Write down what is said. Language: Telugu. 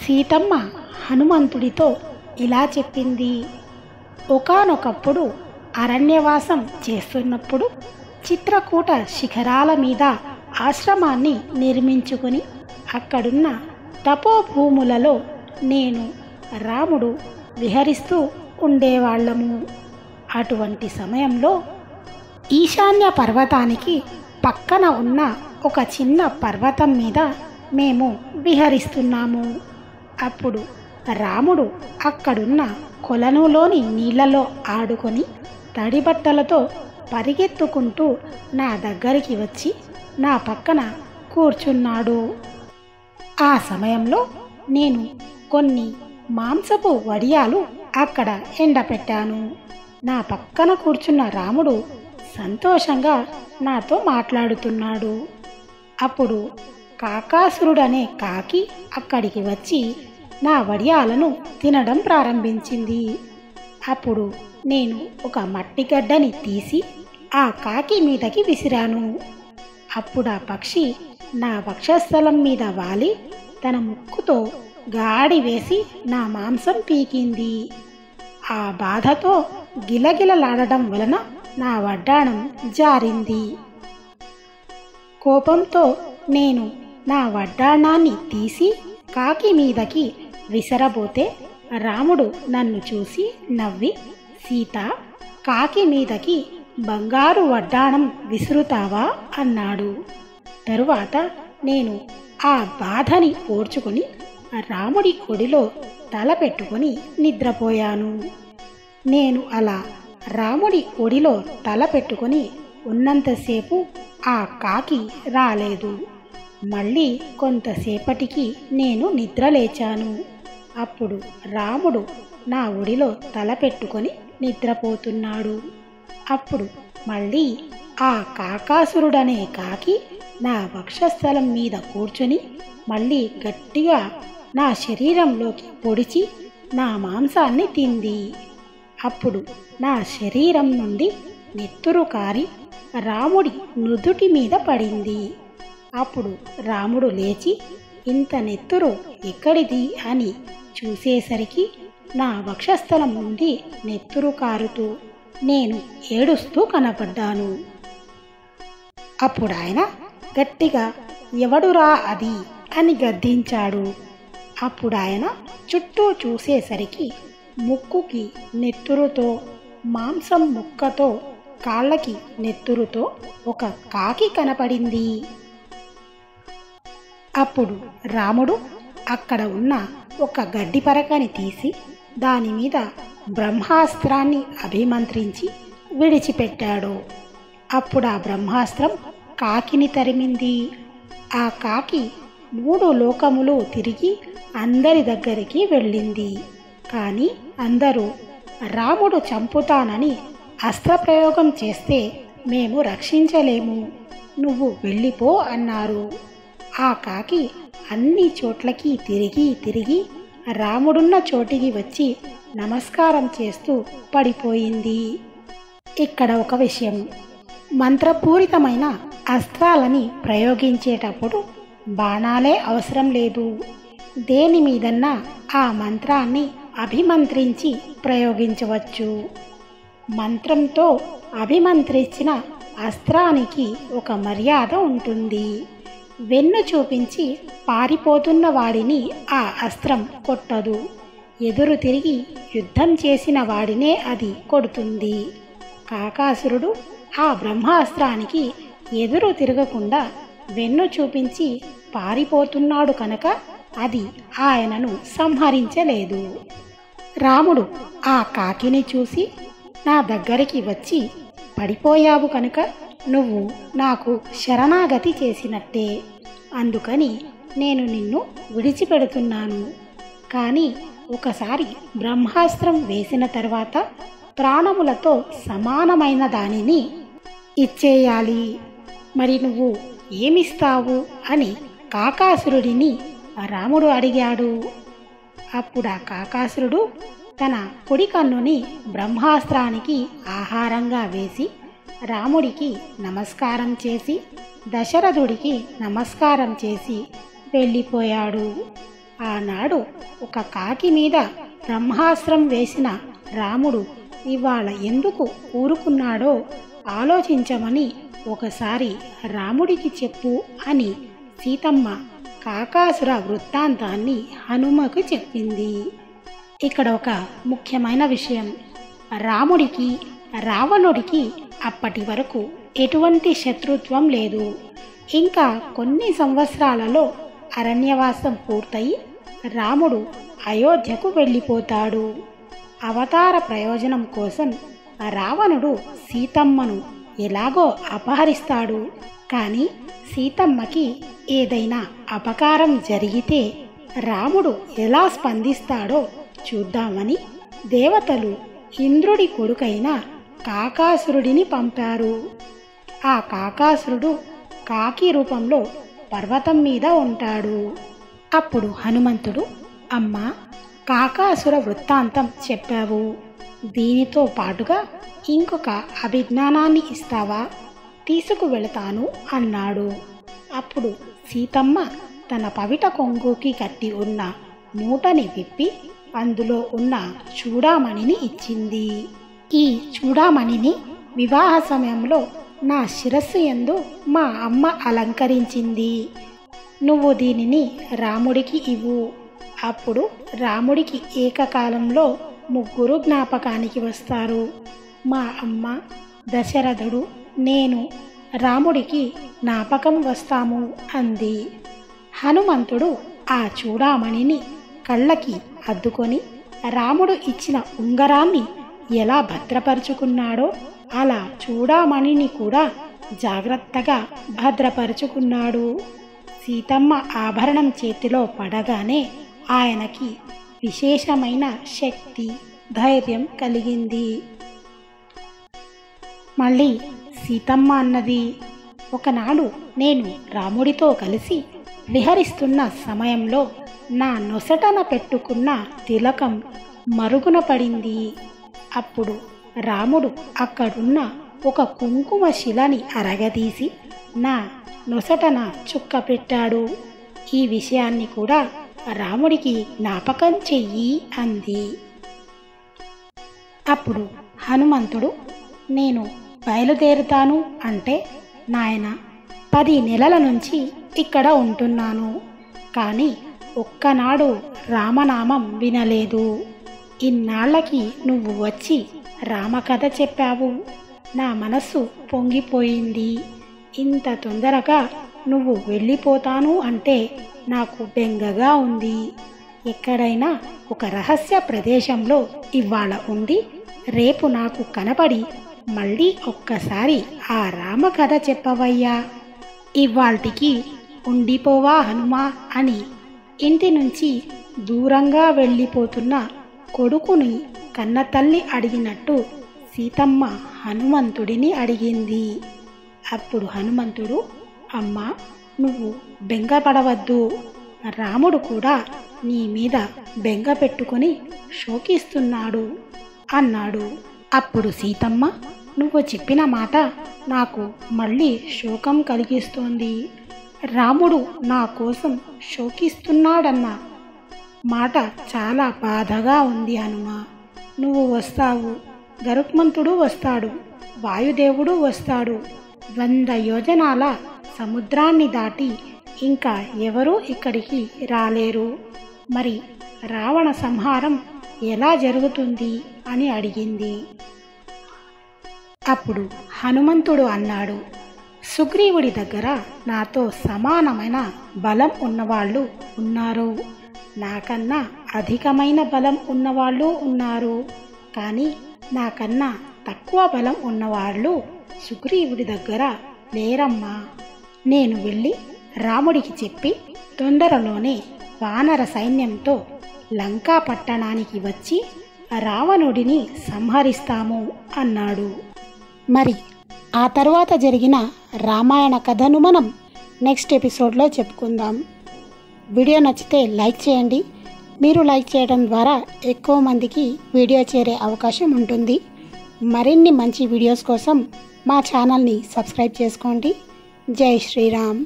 సీతమ్మ హనుమంతుడితో ఇలా చెప్పింది. ఒకానొకప్పుడు అరణ్యవాసం చేస్తున్నప్పుడు చిత్రకూట శిఖరాల మీద ఆశ్రమాన్ని నిర్మించుకొని అక్కడున్న తపోభూములలో నేను రాముడు విహరిస్తూ ఉండేవాళ్ళము. అటువంటి సమయంలో ఈశాన్య పర్వతానికి పక్కన ఉన్న ఒక చిన్న పర్వతం మీద మేము విహరిస్తున్నాము. అప్పుడు రాముడు అక్కడున్న కొలనులోని నీళ్లలో ఆడుకొని తడిబట్టలతో పరిగెత్తుకుంటూ నా దగ్గరికి వచ్చి నా పక్కన కూర్చున్నాడు. ఆ సమయంలో నేను కొన్ని మాంసపు వడియాలు అక్కడ ఎండపెట్టాను. నా పక్కన కూర్చున్న రాముడు సంతోషంగా నాతో మాట్లాడుతున్నాడు. అప్పుడు కాకాసురుడనే కాకి అక్కడికి వచ్చి నా వడియాలను తినడం ప్రారంభించింది. అప్పుడు నేను ఒక మట్టి గడ్డని తీసి ఆ కాకి మీదకి విసిరాను. అప్పుడు ఆ పక్షి నా వక్షస్థలం మీద వాలి తన ముక్కుతో గాడి వేసి నా మాంసం పీకింది. ఆ బాధతో గిలగిలలాడడం వలన నా వడ్డాణం జారింది. కోపంతో నేను నా వడ్డాణాన్ని తీసి కాకి మీదకి విసరబోతే రాముడు నన్ను చూసి నవ్వి, సీత, కాకి మీదకి బంగారు వడ్డాణం విసురుతావా అన్నాడు. తరువాత నేను ఆ బాధని ఓర్చుకొని రాముడి ఒడిలో తల పెట్టుకొని నిద్రపోయాను. నేను అలా రాముడి ఒడిలో తల పెట్టుకొని ఉన్నంతసేపు ఆ కాకి రాలేదు. మళ్ళీ కొంతసేపటికి నేను నిద్రలేచాను. అప్పుడు రాముడు నా ఒడిలో తల పెట్టుకొని నిద్రపోతున్నాడు. అప్పుడు మళ్ళీ ఆ కాకాసురుడనే కాకి నా వక్షస్థలం మీద కూర్చొని మళ్ళీ గట్టిగా నా శరీరంలోకి పొడిచి నా మాంసాన్ని తింది. అప్పుడు నా శరీరం నుండి నెత్తురు కారి రాముడి నుదుటి మీద పడింది. అప్పుడు రాముడు లేచి ఇంత నెత్తురు ఎక్కడిది అని చూసేసరికి నా వక్షస్థలం నుండి నెత్తురు కారుతూ నేను ఏడుస్తూ కనపడ్డాను. అప్పుడు ఆయన గట్టిగా ఎవడురా అది అని గద్దించాడు. అప్పుడు ఆయన చుట్టూ చూసేసరికి ముక్కుకి నెత్తురుతో, మాంసం ముక్కతో, కాళ్ళకి నెత్తురుతో ఒక కాకి కనపడింది. అప్పుడు రాముడు అక్కడ ఉన్న ఒక గడ్డి పరకని తీసి దాని మీద బ్రహ్మాస్త్రాన్ని అభిమంత్రించి విడిచిపెట్టాడు. అప్పుడు ఆ బ్రహ్మాస్త్రం కాకిని తరిమింది. ఆ కాకి 3 లోకములు తిరిగి అందరి దగ్గరికి వెళ్ళింది. కానీ అందరూ రాముడు చంపుతానని అస్త్రప్రయోగం చేస్తే మేము రక్షించలేము, నువ్వు వెళ్ళిపో అన్నారు. ఆ కాకి అన్ని చోట్లకి తిరిగి తిరిగి రాముడున్న చోటికి వచ్చి నమస్కారం చేస్తూ పడిపోయింది. ఇక్కడ ఒక విషయం, మంత్రపూరితమైన అస్త్రాలని ప్రయోగించేటప్పుడు బాణాలే అవసరం లేదు. దేని మీదన్నా ఆ మంత్రాన్ని అభిమంత్రించి ప్రయోగించవచ్చు. మంత్రంతో అభిమంత్రించిన అస్త్రానికి ఒక మర్యాద ఉంటుంది. వెన్ను చూపించి పారిపోతున్న వాడిని ఆ అస్త్రం కొట్టదు. ఎదురు తిరిగి యుద్ధం చేసిన వాడినే అది కొడుతుంది. కాకాసురుడు ఆ బ్రహ్మాస్త్రానికి ఎదురు తిరగకుండా వెన్ను చూపించి పారిపోతున్నాడు కనుక అది ఆయనను సంహరించలేదు. రాముడు ఆ కాకిని చూసి నా దగ్గరికి వచ్చి, పడిపోయావు కనుక నువ్వు నాకు శరణాగతి చేసినట్టే, అందుకని నేను నిన్ను విడిచిపెడుతున్నాను. కానీ ఒకసారి బ్రహ్మాస్త్రం వేసిన తర్వాత ప్రాణములతో సమానమైన దానిని ఇచ్చేయాలి. మరి నువ్వు ఏమిస్తావు అని కాకాసురుడిని రాముడు అడిగాడు. అప్పుడు ఆ కాకాసురుడు తన కుడి కన్నుని బ్రహ్మాస్త్రానికి ఆహారంగా వేసి రాముడికి నమస్కారం చేసి దశరథుడికి నమస్కారం చేసి వెళ్ళిపోయాడు. ఆనాడు ఒక కాకి మీద బ్రహ్మాస్త్రం వేసిన రాముడు ఇవాళ ఎందుకు ఊరుకున్నాడో ఆలోచించమని ఒకసారి రాముడికి చెప్పు అని సీతమ్మ కాకాసుర వృత్తాంతాన్ని హనుమకు చెప్పింది. ఇక్కడ ఒక ముఖ్యమైన విషయం, రాముడికి రావణుడికి అప్పటి వరకు ఎటువంటి శత్రుత్వం లేదు. ఇంకా కొన్ని సంవత్సరాలలో అరణ్యవాసం పూర్తయి రాముడు అయోధ్యకు వెళ్ళిపోతాడు. అవతార ప్రయోజనం కోసం రావణుడు సీతమ్మను ఎలాగో అపహరిస్తాడు. కానీ సీతమ్మకి ఏదైనా అపకారం జరిగితే రాముడు ఎలా స్పందిస్తాడో చూద్దామని దేవతలు ఇంద్రుడి కొడుకైన కాకాసురుడిని పంపారు. ఆ కాకాసురుడు కాకి రూపంలో పర్వతం మీద ఉంటాడు. అప్పుడు హనుమంతుడు, అమ్మా, కాకాసుర వృత్తాంతం చెప్పావు, దీనితో పాటుగా ఇంకొక అభిజ్ఞానాన్ని ఇస్తావా? తీసుకువెళతాను అన్నాడు. అప్పుడు సీతమ్మ తన పవిట కొంగుకి కట్టి ఉన్న మూటని విప్పి అందులో ఉన్న చూడామణిని ఇచ్చింది. ఈ చూడామణిని వివాహ సమయంలో నా శిరస్సు యందు మా అమ్మ అలంకరించింది. నువ్వు దీనిని రాముడికి ఇవ్వు. అప్పుడు రాముడికి ఏకకాలంలో ముగ్గురు జ్ఞాపకానికి వస్తారు. మా అమ్మ, దశరథుడు, నేను రాముడికి జ్ఞాపకం వస్తాము అంది. హనుమంతుడు ఆ చూడామణిని కళ్ళకి అద్దుకొని రాముడు ఇచ్చిన ఉంగరాన్ని ఎలా భద్రపరుచుకున్నాడో అలా చూడామణిని కూడా జాగ్రత్తగా భద్రపరుచుకున్నాడు. సీతమ్మ ఆభరణం చేతిలో పడగానే ఆయనకి విశేషమైన శక్తి, ధైర్యం కలిగింది. మళ్ళీ సీతమ్మ అన్నది, ఒకనాడు నేను రాముడితో కలిసి విహరిస్తున్న సమయంలో నా నొసటన పెట్టుకున్న తిలకం మరుగున పడింది. అప్పుడు రాముడు అక్కడున్న ఒక కుంకుమ శిలని అరగదీసి నా నొసటన చుక్క పెట్టాడు. ఈ విషయాన్ని కూడా రాముడికి జ్ఞాపకం చెయ్యి అంది. అప్పుడు హనుమంతుడు, నేను బయలుదేరుతాను అంటే, నాయన, 10 నెలల నుంచి ఇక్కడ ఉంటున్నాను, కానీ ఒక్కనాడు రామనామం వినలేదు. ఇన్నాళ్ళకి నువ్వు వచ్చి రామకథ చెప్పావు. నా మనస్సు పొంగిపోయింది. ఇంత తొందరగా నువ్వు వెళ్ళిపోతాను అంటే నాకు బెంగగా ఉంది. ఎక్కడైనా ఒక రహస్య ప్రదేశంలో ఇవాళ ఉండి రేపు నాకు కనపడి మళ్ళీ ఒక్కసారి ఆ రామకథ చెప్పవయ్యా. ఇవాల్టికి ఉండిపోవా హనుమా అని ఇంటి నుంచి దూరంగా వెళ్ళిపోతున్న కొడుకుని కన్నతల్లి అడిగినట్టు సీతమ్మ హనుమంతుడిని అడిగింది. అప్పుడు హనుమంతుడు, అమ్మా, నువ్వు బెంగపడవద్దు, రాముడు కూడా నీ మీద బెంగ పెట్టుకొని శోకిస్తున్నాడు అన్నాడు. అప్పుడు సీతమ్మ, నువ్వు చెప్పిన మాట నాకు మళ్ళీ శోకం కలిగిస్తోంది. రాముడు నా కోసం శోకిస్తున్నాడన్న మాట చాలా బాధగా ఉంది హనుమ. నువ్వు వస్తావు, గరుత్మంతుడు వస్తాడు, వాయుదేవుడు వస్తాడు, 100 యోజనాల సముద్రాన్ని దాటి ఇంకా ఎవరూ ఇక్కడికి రాలేరు. మరి రావణ సంహారం ఎలా జరుగుతుంది అని అడిగింది. అప్పుడు హనుమంతుడు అన్నాడు, సుగ్రీవుడి దగ్గర నాతో సమానమైన బలం ఉన్నవాళ్ళు ఉన్నారు, నాకన్నా అధికమైన బలం ఉన్నవాళ్ళు ఉన్నారు, కానీ నాకన్నా తక్కువ బలం ఉన్నవాళ్ళు సుగ్రీవుడి దగ్గర లేరమ్మా. నేను వెళ్ళి రాముడికి చెప్పి తొందరలోనే వానర సైన్యంతో లంకా పట్టణానికి వచ్చి రావణుడిని సంహరిస్తాము అన్నాడు. మరి ఆ తరువాత జరిగిన రామాయణ కథను మనం నెక్స్ట్ ఎపిసోడ్లో చెప్పుకుందాం. వీడియో నచ్చితే లైక్ చేయండి. మీరు లైక్ చేయడం ద్వారా ఎక్కువ మందికి వీడియో చేరే అవకాశం ఉంటుంది. మరిన్ని మంచి వీడియోస్ కోసం మా ఛానల్ని సబ్స్క్రైబ్ చేసుకోండి. జై శ్రీరామ్.